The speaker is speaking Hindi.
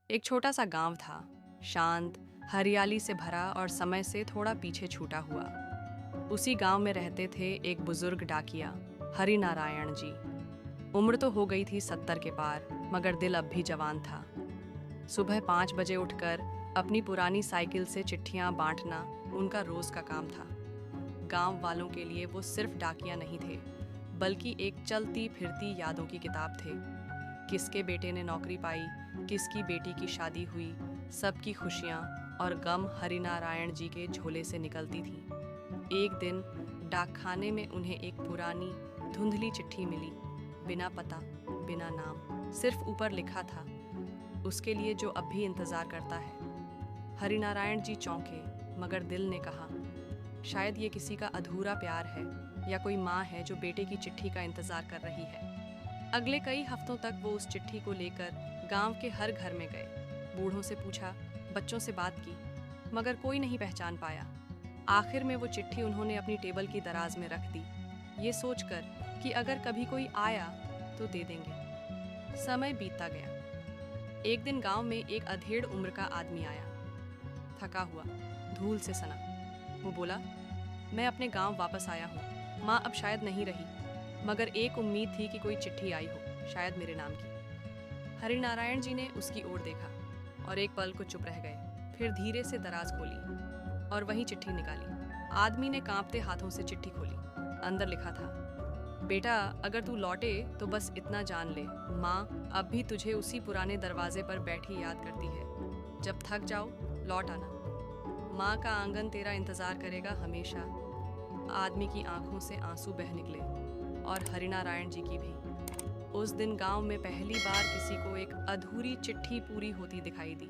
एक छोटा सा गांव था, शांत, हरियाली से भरा और समय से थोड़ा पीछे छूटा हुआ। उसी गांव में रहते थे एक बुजुर्ग डाकिया, हरिनारायण जी। उम्र तो हो गई थी 70 के पार, मगर दिल अब भी जवान था। सुबह 5 बजे उठकर अपनी पुरानी साइकिल से चिट्ठियां बांटना उनका रोज का काम था। गांव वालों के लिए वो सिर्फ डाकिया नहीं थे, बल्कि एक चलती फिरती यादों की किताब थे। किसके बेटे ने नौकरी पाई, किसकी बेटी की शादी हुई, सबकी खुशियाँ और गम हरिनारायण जी के झोले से निकलती थीं। एक दिन डाकखाने में उन्हें एक पुरानी धुंधली चिट्ठी मिली, बिना पता, बिना नाम, सिर्फ ऊपर लिखा था, उसके लिए जो अब भी इंतजार करता है। हरिनारायण जी चौंके, मगर दिल ने कहा, शायद ये किसी का अधूरा प्यार है या कोई माँ है जो बेटे की चिट्ठी का इंतजार कर रही है। अगले कई हफ्तों तक वो उस चिट्ठी को लेकर गांव के हर घर में गए, बूढ़ों से पूछा, बच्चों से बात की, मगर कोई नहीं पहचान पाया। आखिर में वो चिट्ठी उन्होंने अपनी टेबल की दराज में रख दी, ये सोचकर कि अगर कभी कोई आया तो दे देंगे। समय बीतता गया। एक दिन गांव में एक अधेड़ उम्र का आदमी आया, थका हुआ, धूल से सना। वो बोला, मैं अपने गांव वापस आया हूँ, माँ अब शायद नहीं रही, मगर एक उम्मीद थी कि कोई चिट्ठी आई हो, शायद मेरे नाम की। हरिनारायण जी ने उसकी ओर देखा और एक पल को चुप रह गए, फिर धीरे से दराज खोली और वहीं चिट्ठी निकाली। आदमी ने कांपते हाथों से चिट्ठी खोली। अंदर लिखा था, बेटा अगर तू लौटे तो बस इतना जान ले, माँ अब भी तुझे उसी पुराने दरवाजे पर बैठी याद करती है। जब थक जाओ लौट आना, माँ का आंगन तेरा इंतजार करेगा हमेशा। आदमी की आंखों से आंसू बह निकले और हरिनारायण जी की भी। उस दिन गांव में पहली बार किसी को एक अधूरी चिट्ठी पूरी होती दिखाई दी।